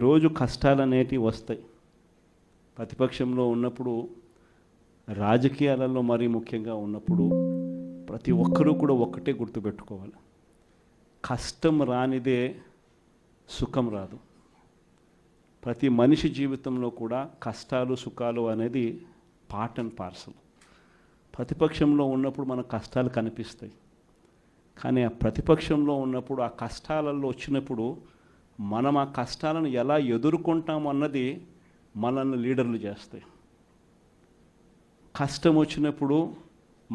ప్రతిరోజు కష్టాలు అనేటివి వస్తాయి. ప్రతిపక్షంలో ఉన్నప్పుడు, రాజకీయాలలో మరీ ముఖ్యంగా ఉన్నప్పుడు ప్రతి ఒక్కరూ కూడా ఒక్కటే గుర్తుపెట్టుకోవాలి, కష్టం రానిదే సుఖం రాదు. ప్రతి మనిషి జీవితంలో కూడా కష్టాలు సుఖాలు అనేది పార్ట్ అండ్ పార్సల్. ప్రతిపక్షంలో ఉన్నప్పుడు మన కష్టాలు కనిపిస్తాయి, కానీ ఆ ప్రతిపక్షంలో ఉన్నప్పుడు ఆ కష్టాలలో వచ్చినప్పుడు మనం ఆ కష్టాలను ఎలా ఎదుర్కొంటాం అన్నది మనల్ని లీడర్లు చేస్తాయి. కష్టం వచ్చినప్పుడు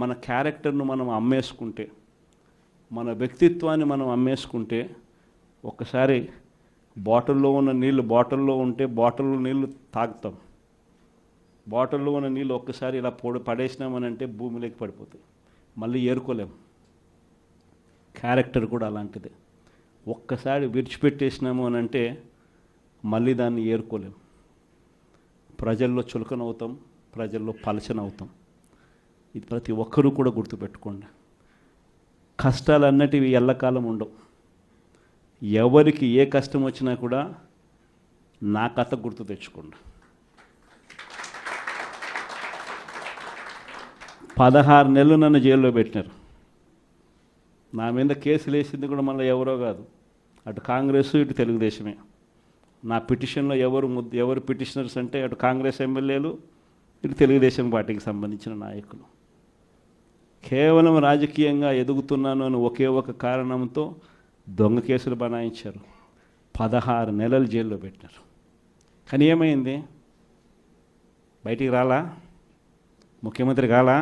మన క్యారెక్టర్ను మనం అమ్మేసుకుంటే, మన వ్యక్తిత్వాన్ని మనం అమ్మేసుకుంటే, ఒక్కసారి బాటిల్లో ఉన్న నీళ్ళు బాటిల్లో ఉంటే బాటిల్లో నీళ్ళు తాగుతాం, బాటిల్లో ఉన్న నీళ్ళు ఒక్కసారి ఇలా పడేసినామనంటే భూమిలోకి పడిపోతాయి, మళ్ళీ ఏరుకోలేం. క్యారెక్టర్ కూడా అలాంటిదే. ఒక్కసారి విడిచిపెట్టేసినాము అని అంటే మళ్ళీ దాన్ని ఏరుకోలేం. ప్రజల్లో చులకనవుతాం, ప్రజల్లో పలచనవుతాం. ఇది ప్రతి ఒక్కరూ కూడా గుర్తుపెట్టుకోండి. కష్టాలు అన్నటివి ఎల్లకాలం ఉండవు. ఎవరికి ఏ కష్టం వచ్చినా కూడా నా కథ గుర్తు తెచ్చుకోండి. 16 నెలలు నన్ను జైల్లో పెట్టినారు. నా మీద కేసులు వేసింది కూడా మళ్ళీ ఎవరో కాదు, అటు కాంగ్రెస్ ఇటు తెలుగుదేశమే. నా పిటిషన్లో ఎవరు పిటిషనర్స్ అంటే అటు కాంగ్రెస్ ఎమ్మెల్యేలు, ఇటు తెలుగుదేశం పార్టీకి సంబంధించిన నాయకులు. కేవలం రాజకీయంగా ఎదుగుతున్నాను అని ఒకే ఒక కారణంతో దొంగ కేసులు బనాయించారు. 16 నెలలు జైల్లో పెట్టినారు. కానీ ఏమైంది? బయటికి రాలా? ముఖ్యమంత్రి కాలా?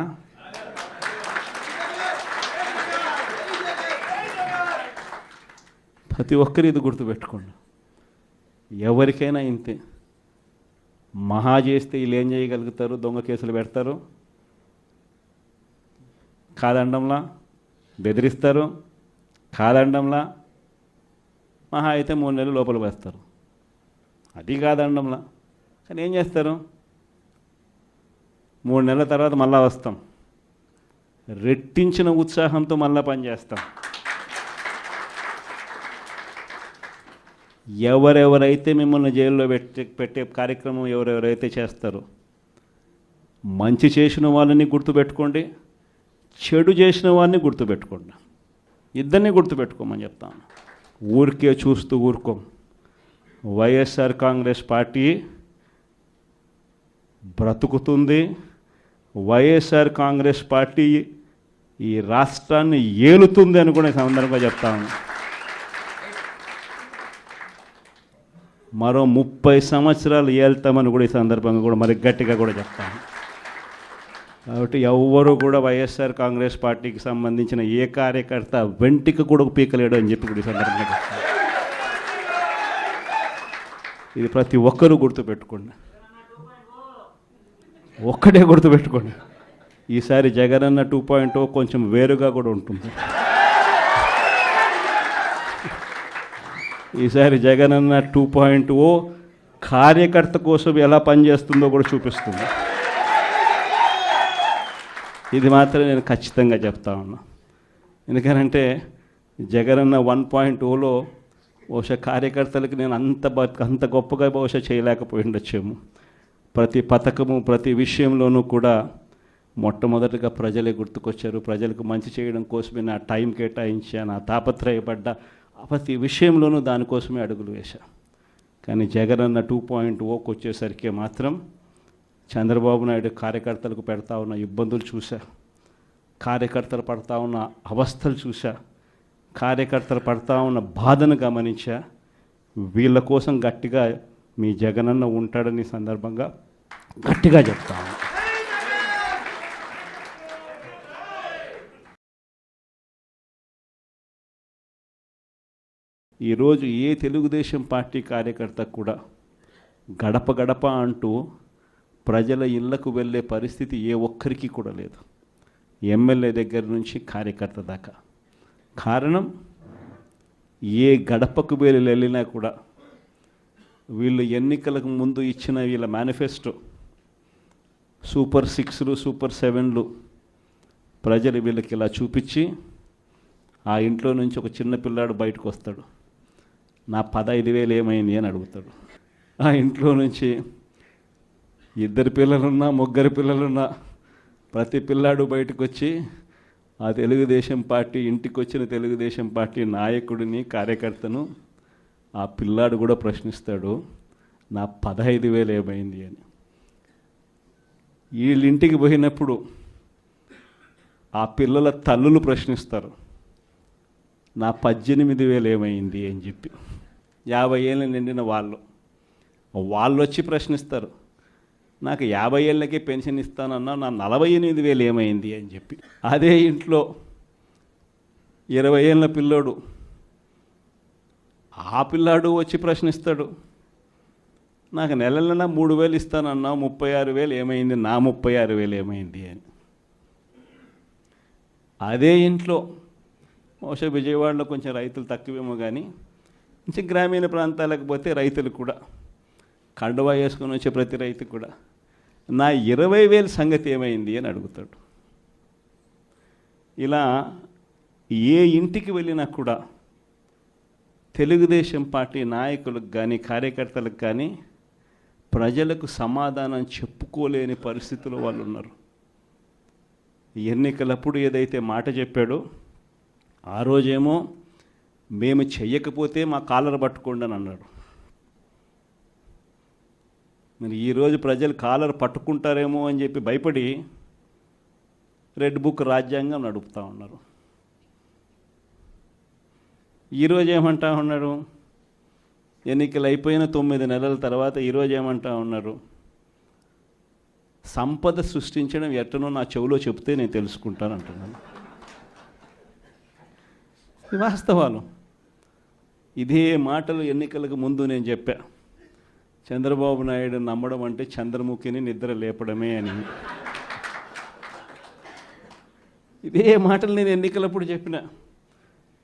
ప్రతి ఒక్కరు ఇది గుర్తుపెట్టుకోండి. ఎవరికైనా ఇంతే. మహా చేస్తే వీళ్ళు ఏం చేయగలుగుతారు? దొంగ కేసులు పెడతారు, కాదండంలా బెదిరిస్తారు, కాదండంలా మహా అయితే 3 నెలలు లోపల వేస్తారు, అది కాదండంలా. కానీ ఏం చేస్తారు? 3 నెలల తర్వాత మళ్ళా వస్తాం, రెట్టించిన ఉత్సాహంతో మళ్ళా పనిచేస్తాం. ఎవరెవరైతే మిమ్మల్ని జైల్లో పెట్టే కార్యక్రమం ఎవరెవరైతే చేస్తారో, మంచి చేసిన వాళ్ళని గుర్తుపెట్టుకోండి, చెడు చేసిన వాడిని గుర్తుపెట్టుకోండి. ఇద్దరిని గుర్తుపెట్టుకోమని చెప్తాను. ఊరికే చూస్తూ ఊరుకోం. వైఎస్ఆర్ కాంగ్రెస్ పార్టీ బ్రతుకుతుంది. వైఎస్ఆర్ కాంగ్రెస్ పార్టీ ఈ రాష్ట్రాన్ని ఏలుతుంది అని కూడా సందర్భంగా చెప్తాను. మరో 30 సంవత్సరాలు ఏళ్తామని కూడా ఈ సందర్భంగా కూడా మరి గట్టిగా కూడా చెప్తాను. కాబట్టి ఎవరు కూడా వైఎస్ఆర్ కాంగ్రెస్ పార్టీకి సంబంధించిన ఏ కార్యకర్త వెంటికి కూడా పీకలేడు అని చెప్పి కూడా ఈ సందర్భంగా చెప్తాను. ఇది ప్రతి ఒక్కరూ గుర్తుపెట్టుకోండి. ఒక్కటే గుర్తుపెట్టుకోండి, ఈసారి జగనన్న 2.0 కొంచెం వేరుగా కూడా ఉంటుంది. ఈసారి జగనన్న 2.0 కార్యకర్త కోసం ఎలా పనిచేస్తుందో కూడా చూపిస్తుంది. ఇది మాత్రం నేను ఖచ్చితంగా చెప్తా ఉన్నా. ఎందుకనంటే జగనన్న 1.0లో బహుశా కార్యకర్తలకు నేను అంత గొప్పగా బహుశా చేయలేకపోయి ఉండొచ్చేమో. ప్రతి పథకము ప్రతి విషయంలోనూ కూడా మొట్టమొదటిగా ప్రజలే గుర్తుకొచ్చారు. ప్రజలకు మంచి చేయడం కోసమే నా టైం కేటాయించా, నా తాపత్రయపడ్డా, ప్రతి విషయంలోనూ దానికోసమే అడుగులు వేశా. కానీ జగనన్న 2.0కి వచ్చేసరికి మాత్రం చంద్రబాబు నాయుడు కార్యకర్తలకు పెడతా ఉన్న ఇబ్బందులు చూసా, కార్యకర్తలు పడతా ఉన్న అవస్థలు చూసా, కార్యకర్తలు పడతా ఉన్న బాధను గమనించా. వీళ్ళ కోసం గట్టిగా మీ జగనన్న ఉంటాడని సందర్భంగా గట్టిగా చెప్తాను. ఈరోజు ఏ తెలుగుదేశం పార్టీ కార్యకర్త కూడా గడప గడప అంటూ ప్రజల ఇళ్లకు వెళ్ళే పరిస్థితి ఏ ఒక్కరికి కూడా లేదు, ఎమ్మెల్యే దగ్గర నుంచి కార్యకర్త దాకా. కారణం, ఏ గడపకు వెళ్ళినా కూడా వీళ్ళు ఎన్నికలకు ముందు ఇచ్చిన వీళ్ళ మేనిఫెస్టో సూపర్ 6లు సూపర్ 7లు ప్రజలు వీళ్ళకి ఇలా చూపించి, ఆ ఇంట్లో నుంచి ఒక చిన్న పిల్లాడు బయటకు వస్తాడు, నా 15,000 ఏమైంది అని అడుగుతాడు. ఆ ఇంట్లో నుంచి 2 పిల్లలున్నా 3 పిల్లలున్నా ప్రతి పిల్లాడు బయటకు వచ్చి ఆ తెలుగుదేశం పార్టీ ఇంటికి వచ్చిన తెలుగుదేశం పార్టీ నాయకుడిని కార్యకర్తను ఆ పిల్లాడు కూడా ప్రశ్నిస్తాడు, నా 15,000 ఏమైంది అని. వీళ్ళింటికి పోయినప్పుడు ఆ పిల్లల తల్లులు ప్రశ్నిస్తారు, నా 18,000 ఏమైంది అని చెప్పి. 50 ఏళ్ళు నిండిన వాళ్ళు వచ్చి ప్రశ్నిస్తారు, నాకు 50 ఏళ్ళకే పెన్షన్ ఇస్తానన్నా నా 48,000 ఏమైంది అని చెప్పి. అదే ఇంట్లో 20 ఏళ్ళ పిల్లోడు ఆ పిల్లాడు వచ్చి ప్రశ్నిస్తాడు, నాకు నెల 3,000 ఇస్తానన్నా 36,000 ఏమైంది, నా 36,000 ఏమైంది అని. అదే ఇంట్లో బహుశా విజయవాడలో కొంచెం రైతులు తక్కువేమో కానీ కొంచెం గ్రామీణ ప్రాంతాలకు పోతే రైతులు కూడా కండువా వేసుకొని వచ్చే ప్రతి రైతు కూడా నా 20,000 సంగతి ఏమైంది అని అడుగుతాడు. ఇలా ఏ ఇంటికి వెళ్ళినా కూడా తెలుగుదేశం పార్టీ నాయకులకు కానీ కార్యకర్తలకు కానీ ప్రజలకు సమాధానం చెప్పుకోలేని పరిస్థితుల్లో వాళ్ళు ఉన్నారు. ఎన్నికలప్పుడు ఏదైతే మాట చెప్పాడో ఆ రోజేమో మేము చెయ్యకపోతే మా కాలర్ పట్టుకోండి అని అన్నాడు. మరి ఈరోజు ప్రజలు కాలర్ పట్టుకుంటారేమో అని చెప్పి భయపడి రెడ్ బుక్ రాజ్యాంగం నడుపుతూ ఉన్నారు. ఈరోజు ఏమంటా ఉన్నారు, ఎన్నికలు అయిపోయిన 9 నెలల తర్వాత ఈరోజు ఏమంటా ఉన్నారు, సంపద సృష్టించడం ఎట్టనో నా చెవిలో చెప్తే నేను తెలుసుకుంటాను అంటున్నాను. వాస్తవాలు. ఇదే మాటలు ఎన్నికలకు ముందు నేను చెప్పా, చంద్రబాబు నాయుడు నమ్మడం అంటే చంద్రముఖిని నిద్ర లేపడమే అని. ఇదే మాటలు నేను ఎన్నికలప్పుడు చెప్పిన,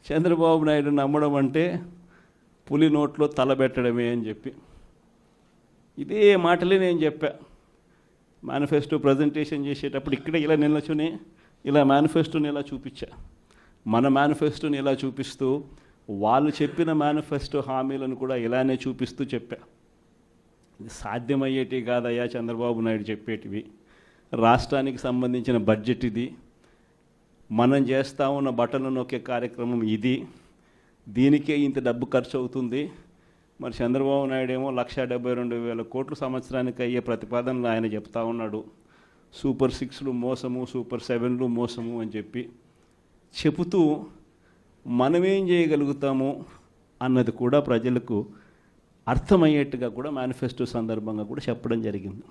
చంద్రబాబు నాయుడు నమ్మడం అంటే పులి నోట్లో తలబెట్టడమే అని చెప్పి. ఇదే మాటలే నేను చెప్పా మేనిఫెస్టో ప్రజెంటేషన్ చేసేటప్పుడు. ఇక్కడ ఇలా నిల్చుని ఇలా మేనిఫెస్టోని ఇలా చూపించా, మన మేనిఫెస్టోని ఇలా చూపిస్తూ వాళ్ళు చెప్పిన మేనిఫెస్టో హామీలను కూడా ఇలానే చూపిస్తూ చెప్పా. ఇది సాధ్యమయ్యేటివి కాదయ్యా చంద్రబాబు నాయుడు చెప్పేటివి. రాష్ట్రానికి సంబంధించిన బడ్జెట్ ఇది, మనం చేస్తూ ఉన్న బట్టలు నొక్కే కార్యక్రమం ఇది, దీనికే ఇంత డబ్బు ఖర్చు అవుతుంది. మరి చంద్రబాబు నాయుడు ఏమో 1,72,000 కోట్లు సంవత్సరానికి అయ్యే ప్రతిపాదనలు ఆయన చెప్తా ఉన్నాడు. సూపర్ 6లు మోసము, సూపర్ 7లు మోసము అని చెప్పి చెబుతూ మనమేం చేయగలుగుతాము అన్నది కూడా ప్రజలకు అర్థమయ్యేట్టుగా కూడా మేనిఫెస్టో సందర్భంగా కూడా చెప్పడం జరిగింది.